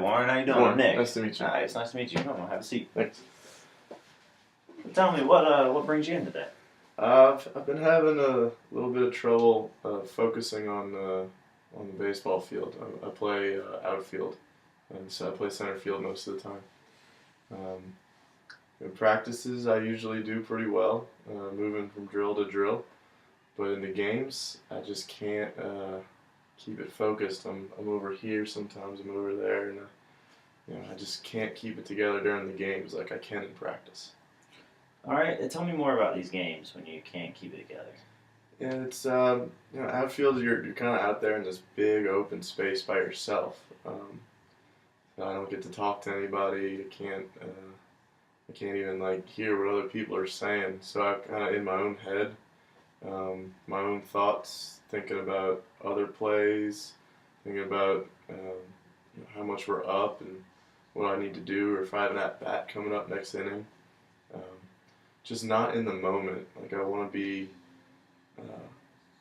Warren. How you doing? Warren, I'm Nick. nice to meet you. Hi, it's nice to meet you. Come on, have a seat. Thanks. Tell me, what brings you in today? I've been having a little bit of trouble focusing on the baseball field. I play outfield, and so I play center field most of the time. In practices, I usually do pretty well, moving from drill to drill. But in the games, I just can't keep it focused. I'm over here sometimes, I'm over there, and I just can't keep it together during the games like I can in practice. All right, tell me more about these games when you can't keep it together. Yeah, it's outfield. You're kind of out there in this big open space by yourself. I don't get to talk to anybody. I can't even hear what other people are saying. So I'm kind of in my own head, my own thoughts, thinking about other plays, thinking about how much we're up and what I need to do, or if I have an at bat coming up next inning. Just not in the moment. I want to be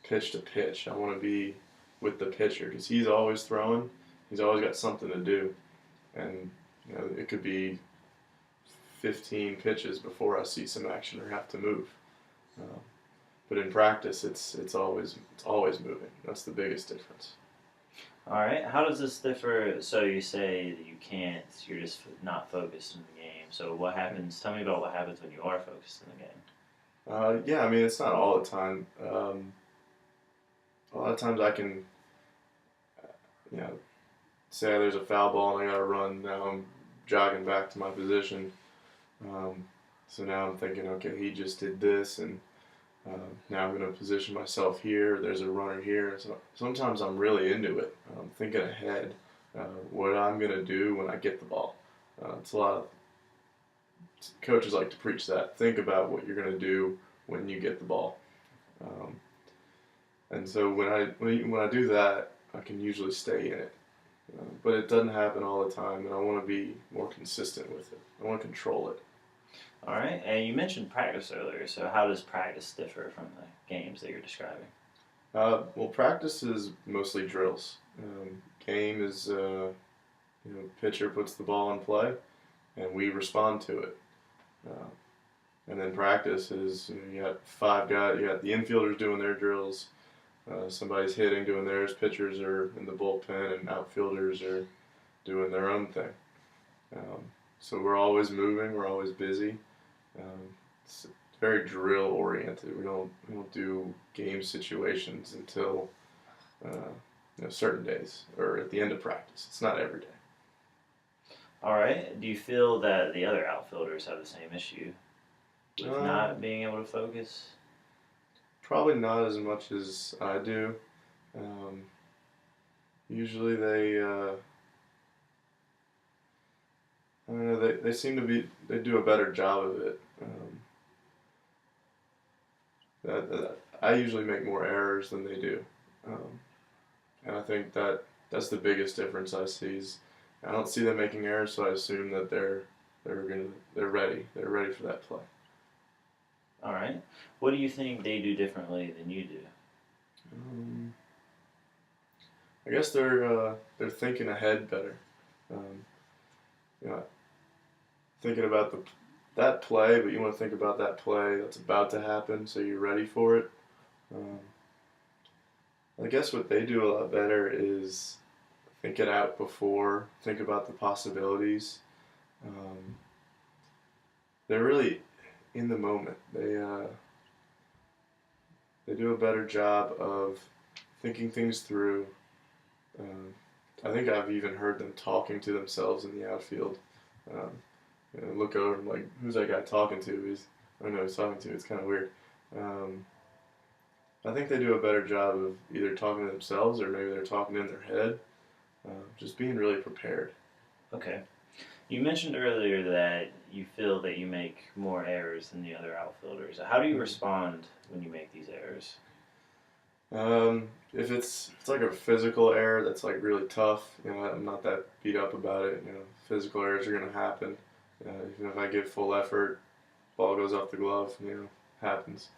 pitch to pitch. I want to be with the pitcher because he's always throwing. He's always got something to do, and it could be 15 pitches before I see some action or have to move. But in practice, it's always moving. That's the biggest difference. All right, how does this differ? So you say that you can't. You're just not focused in the game. So what happens? Tell me about what happens when you are focused in the game. Yeah, I mean, it's not all the time. A lot of times I can, say there's a foul ball and I gotta run. Now I'm jogging back to my position. So now I'm thinking, okay, he just did this, and now I'm going to position myself here. There's a runner here. So sometimes I'm really into it. I'm thinking ahead what I'm going to do when I get the ball. It's a lot of coaches like to preach that. Think about what you're going to do when you get the ball. And so when I do that, I can usually stay in it. But it doesn't happen all the time, and I want to be more consistent with it. I want to control it. All right, and you mentioned practice earlier. So how does practice differ from the games that you're describing? Well, practice is mostly drills. Game is, pitcher puts the ball in play, and we respond to it. And then practice is, you got 5 guys. You got the infielders doing their drills. Somebody's hitting, doing theirs. Pitchers are in the bullpen, and outfielders are doing their own thing. So we're always moving. We're always busy. It's very drill oriented. We don't do game situations until certain days or at the end of practice. It's not every day. All right. Do you feel that the other outfielders have the same issue with not being able to focus? Probably not as much as I do. Usually they, I don't know, they seem to they do a better job of it. I usually make more errors than they do. And I think that's the biggest difference I see is I don't see them making errors, so I assume that they're ready. They're ready for that play. All right. What do you think they do differently than you do? I guess they're thinking ahead better. Thinking about that play, but you want to think about that play that's about to happen, so you're ready for it. I guess what they do a lot better is think it out before, think about the possibilities. They're really in the moment. They do a better job of thinking things through. I think I've even heard them talking to themselves in the outfield. Look over and like, who's that guy talking to? I don't know who he's talking to. It's kind of weird. I think they do a better job of either talking to themselves or maybe they're talking in their head. Just being really prepared. Okay. You mentioned earlier that you feel that you make more errors than the other outfielders. How do you respond when you make these errors? If it's like a physical error that's like really tough, I'm not that beat up about it. Physical errors are going to happen. Even if I give full effort, ball goes off the glove, happens.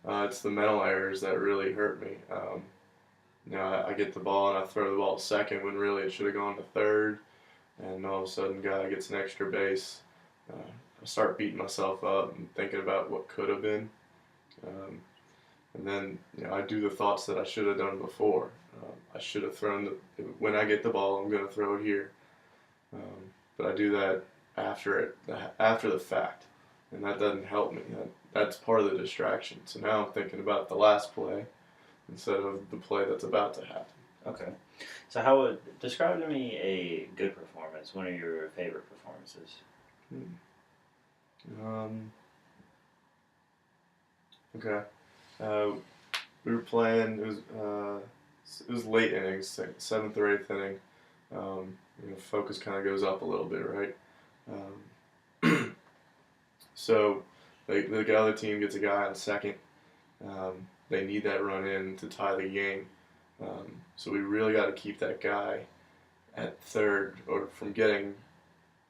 It's the mental errors that really hurt me. I get the ball and I throw the ball second when really it should have gone to third, and all of a sudden guy gets an extra base. I start beating myself up and thinking about what could have been. And then I do the thoughts that I should have done before. I should have thrown when I get the ball, I'm going to throw it here. But I do that after the fact, and that doesn't help me. That's part of the distraction. So now I'm thinking about the last play instead of the play that's about to happen. Okay. So describe to me a good performance, one of your favorite performances. Okay. We were playing. It was late innings, seventh or eighth inning. Focus kind of goes up a little bit, right? So the other team gets a guy on second. They need that run in to tie the game. So we really got to keep that guy at third, or from getting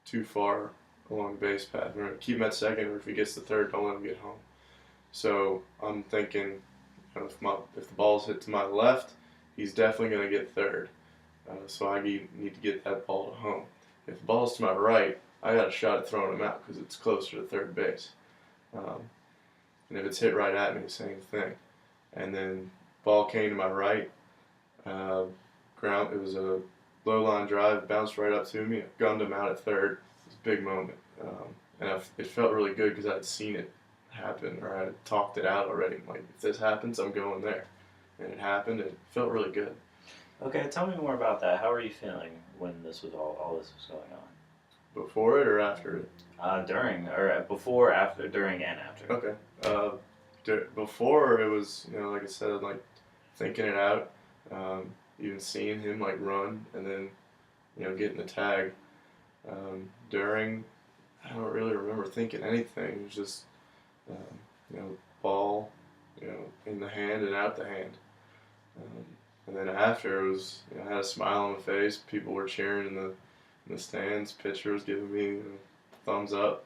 too far along the base path. We're going to keep him at second, or if he gets to third, don't let him get home. So I'm thinking, if the ball's hit to my left, he's definitely going to get third. So I need to get that ball to home. If the ball's to my right, I got a shot at throwing him out because it's closer to third base. And if it's hit right at me, same thing. And then ball came to my right. It was a low line drive, bounced right up to me. I gunned him out at third. It was a big moment. It felt really good because I'd seen it happen, or I had talked it out already. I'm like, if this happens, I'm going there. And it happened, and it felt really good. Okay, tell me more about that. How were you feeling when this was all this was going on? Before it or after it? Before, after, during, and after. Okay. Before it was, like I said, like thinking it out, even seeing him like run, and then, getting the tag. During, I don't really remember thinking anything. It was just, ball, in the hand and out the hand. And then after, it was, I had a smile on my face. People were cheering in the stands. Pitcher was giving me thumbs up.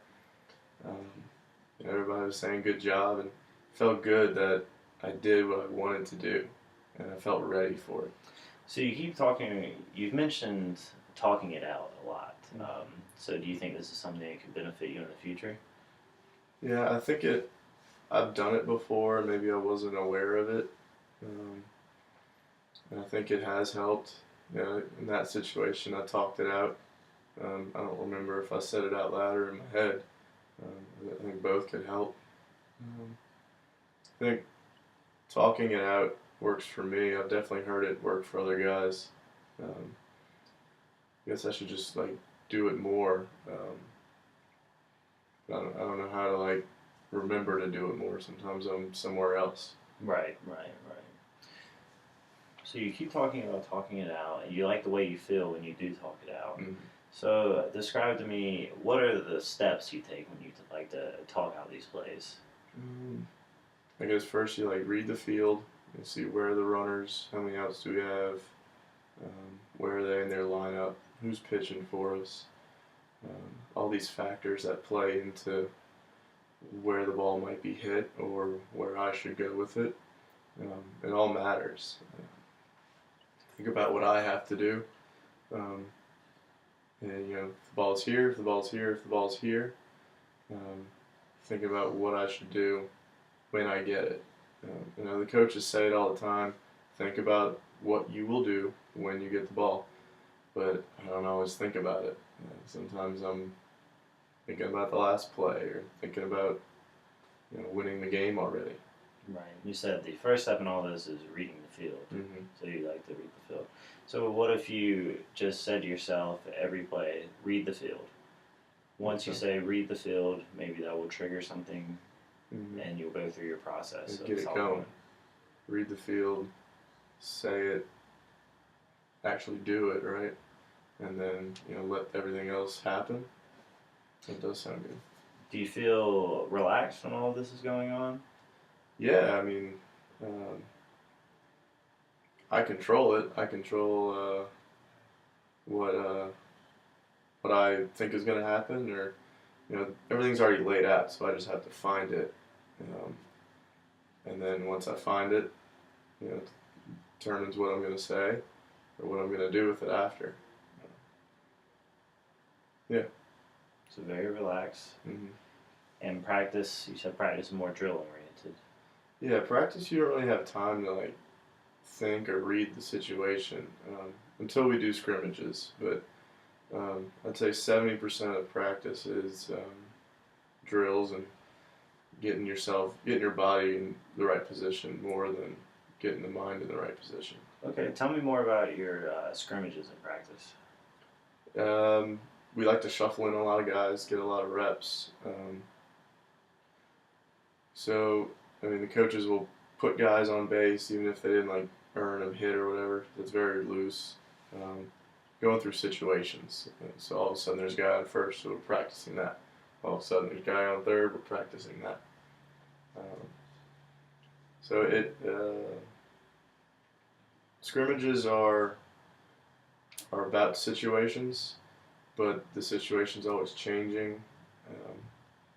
Everybody was saying good job, and it felt good that I did what I wanted to do, and I felt ready for it. So you keep talking. You've mentioned talking it out a lot. So do you think this is something that could benefit you in the future? Yeah, I think I've done it before. Maybe I wasn't aware of it. And I think it has helped. In that situation, I talked it out. I don't remember if I said it out loud or in my head. I think both could help. I think talking it out works for me. I've definitely heard it work for other guys. I guess I should just do it more. I don't know how to remember to do it more. Sometimes I'm somewhere else. Right. So you keep talking about talking it out, and you like the way you feel when you do talk it out. Mm-hmm. So describe to me, what are the steps you take when you like to talk out these plays? I guess first you read the field and see where are the runners, how many outs do we have, where are they in their lineup, who's pitching for us, all these factors that play into where the ball might be hit or where I should go with it. It all matters. Think about what I have to do. And if the ball's here, if the ball's here, if the ball's here. Think about what I should do when I get it. The coaches say it all the time. Think about what you will do when you get the ball. But I don't always think about it. Sometimes I'm thinking about the last play or thinking about winning the game already. Right. You said the first step in all this is reading the field. Mm-hmm. So you like to read the field. So what if you just said to yourself every play, read the field? Once you say read the field, maybe that will trigger something, and you'll go through your process. Get it going. Read the field, say it, actually do it, right? And then, let everything else happen. It does sound good. Do you feel relaxed when all of this is going on? Yeah, I mean, I control it. I control what I think is going to happen, or everything's already laid out, so I just have to find it. And then once I find it, it determines what I'm going to say or what I'm going to do with it after. Yeah. So very relaxed. Mm-hmm. And practice, you said practice is more drill oriented. Yeah, practice you don't really have time to like think or read the situation until we do scrimmages. But I'd say 70% of practice is drills and getting your body in the right position more than getting the mind in the right position. Okay, tell me more about your scrimmages in practice. We like to shuffle in a lot of guys, get a lot of reps. So, I mean, the coaches will put guys on base even if they didn't like earn a hit or whatever. It's very loose. Going through situations. So all of a sudden there's a guy on first, so we're practicing that. All of a sudden there's a guy on third, we're practicing that. So scrimmages are about situations, but the situation's always changing. Um,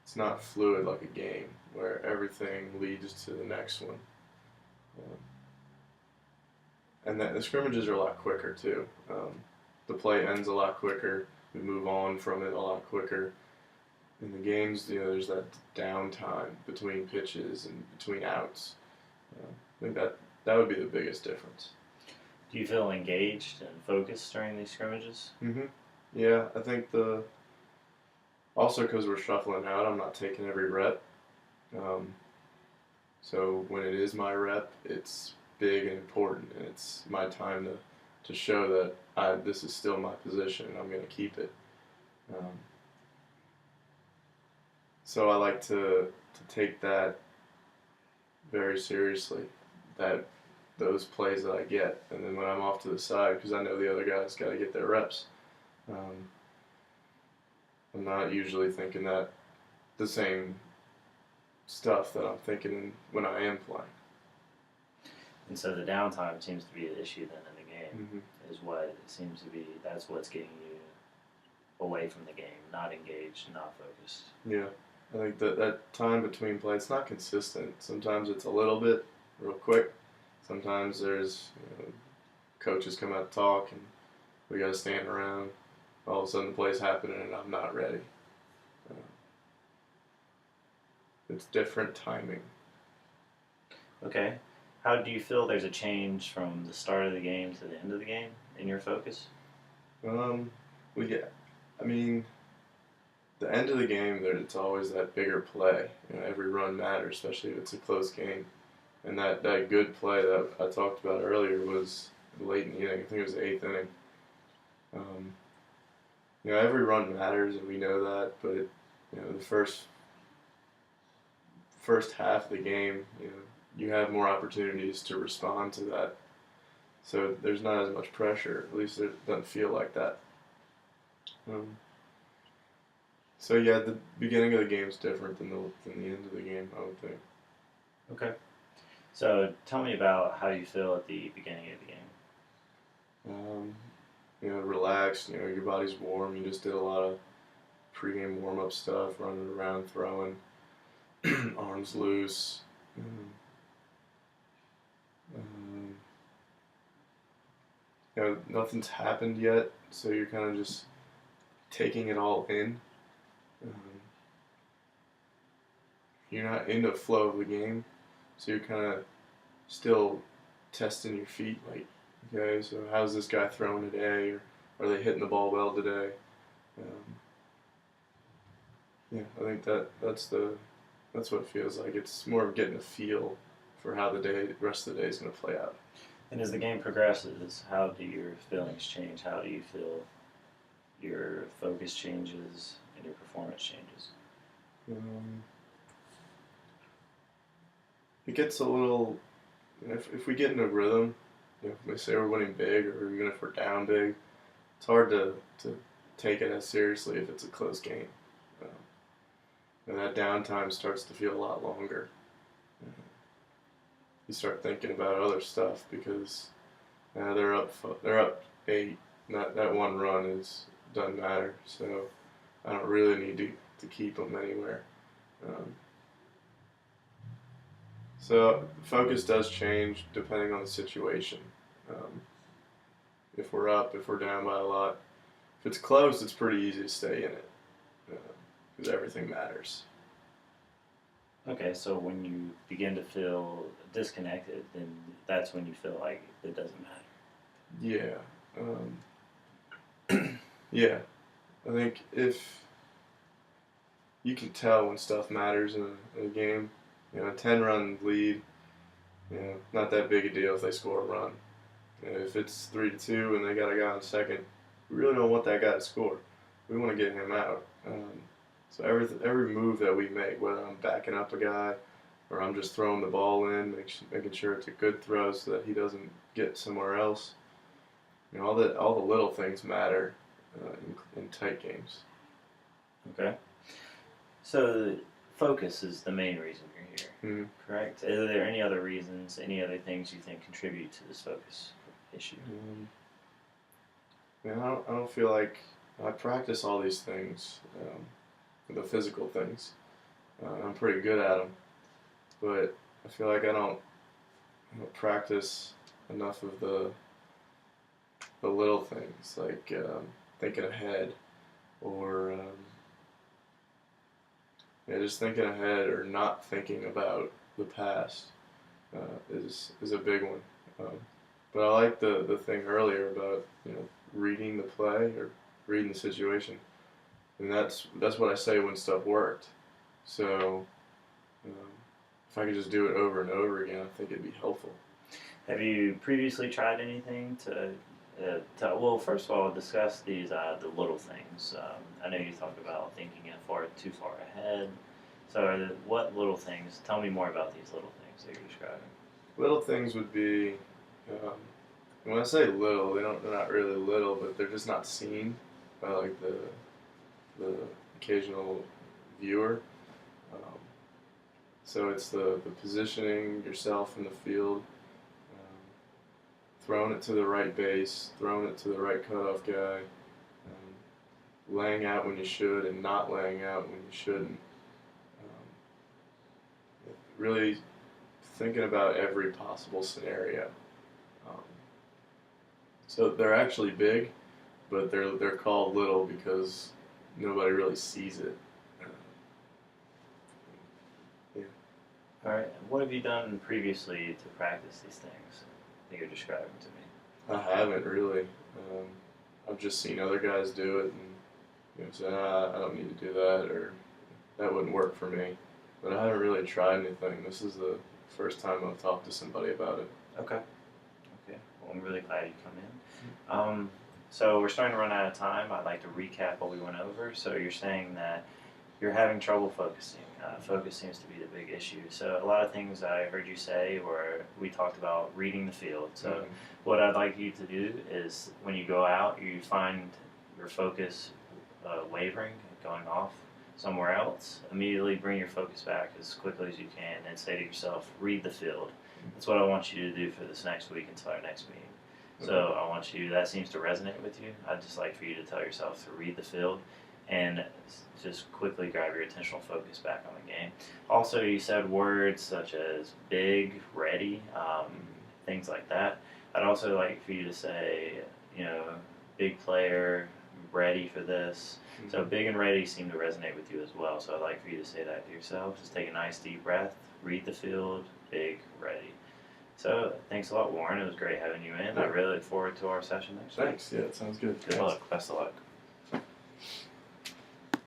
it's not fluid like a game where everything leads to the next one. Um, and the scrimmages are a lot quicker too. The play ends a lot quicker. We move on from it a lot quicker. In the games, there's that downtime between pitches and between outs. I think that would be the biggest difference. Do you feel engaged and focused during these scrimmages? Mm-hmm. Yeah, I think also because we're shuffling out, I'm not taking every rep. Um, so when it is my rep, it's big and important, and it's my time to show that this is still my position and I'm going to keep it. Um, so I like to take that very seriously, that those plays that I get, and then when I'm off to the side, because I know the other guys got to get their reps. I'm not usually thinking that the same stuff that I'm thinking when I am playing. And so the downtime seems to be an issue then in the game, Mm-hmm. is what it seems to be. That's what's getting you away from the game, not engaged, not focused. Yeah, I think that time between plays, it's not consistent. Sometimes it's a little bit real quick. Sometimes there's coaches come out to talk and we got to stand around. All of a sudden the play's happening and I'm not ready. It's different timing. Okay. How do you feel there's a change from the start of the game to the end of the game in your focus? I mean, the end of the game, it's always that bigger play. Every run matters, especially if it's a close game. And that good play that I talked about earlier was late in the inning. I think it was the 8th inning. Every run matters, and we know that. But the first half of the game, you have more opportunities to respond to that. So there's not as much pressure. At least it doesn't feel like that. So yeah, the beginning of the game is different than the end of the game, I would think. Okay. So tell me about how you feel at the beginning of the game. Relaxed. Your body's warm. You just did a lot of pregame warm-up stuff, running around, throwing, arms loose. Nothing's happened yet, so you're kind of just taking it all in. You're not in the flow of the game, so you're kind of still testing your feet. Like, okay, so how's this guy throwing today? Or are they hitting the ball well today? Yeah, I think that's what it feels like. It's more of getting a feel for how the rest of the day is going to play out. And as the game progresses, how do your feelings change? How do you feel your focus changes and your performance changes? It gets a little. If we get in a rhythm, if we say we're winning big, or even if we're down big, it's hard to take it as seriously if it's a close game. And that downtime starts to feel a lot longer. You start thinking about other stuff because they're up 8. That one run doesn't matter. So I don't really need to keep them anywhere. So focus does change depending on the situation. If we're up, if we're down by a lot, If it's close, it's pretty easy to stay in it because everything matters. Okay, so when you begin to feel disconnected, then that's when you feel like it doesn't matter. Yeah. Yeah. I think if you can tell when stuff matters in a game, you know, a 10-run lead, you know, not that big a deal if they score a run. You know, if it's 3-2 and they got a guy on second, we really don't want that guy to score. We want to get him out. So every move that we make, whether I'm backing up a guy or I'm just throwing the ball in, making sure it's a good throw so that he doesn't get somewhere else. You know, all the little things matter in tight games. Okay. So focus is the main reason you're here, correct? Are there any other reasons, any other things you think contribute to this focus issue? Yeah, I don't feel like I practice all these things, the physical things. I'm pretty good at them, but I feel like I don't practice enough of the little things, like thinking ahead, or just thinking ahead or not thinking about the past is a big one. But I like the thing earlier about reading the play or reading the situation, and that's what I say when stuff worked. So if I could just do it over and over again, I think it'd be helpful. Have you previously tried anything well, first of all, discuss these the little things. I know you talked about thinking too far ahead. So, what little things? Tell me more about these little things that you're describing. Little things would be, when I say little, they're not really little, but they're just not seen by like the occasional viewer. So it's the positioning yourself in the field. Throwing it to the right base, throwing it to the right cutoff guy, laying out when you should and not laying out when you shouldn't. Really thinking about every possible scenario. So they're actually big, but they're called little because nobody really sees it. Yeah. All right. What have you done previously to practice these things that you're describing to me? I haven't really. I've just seen other guys do it and said, I don't need to do that, or that wouldn't work for me. But I haven't really tried anything. This is the first time I've talked to somebody about it. Okay. Well, I'm really glad you come in. So we're starting to run out of time. I'd like to recap what we went over. So you're saying that you're having trouble focusing. Focus seems to be the big issue. So a lot of things I heard you say were, we talked about reading the field. So what I'd like you to do is when you go out, you find your focus wavering, going off somewhere else, immediately bring your focus back as quickly as you can and say to yourself, read the field. That's what I want you to do for this next week until our next meeting. So I want you, that seems to resonate with you. I'd just like for you to tell yourself to read the field and just quickly grab your attentional focus back on the game. Also, you said words such as big, ready, things like that. I'd also like for you to say, big player, ready for this. So big and ready seem to resonate with you as well. So I'd like for you to say that to yourself. Just take a nice deep breath, read the field, big, ready. So thanks a lot, Warren. It was great having you in. I really look forward to our session next week. Thanks. Yeah, it sounds good. Good luck. Best of luck.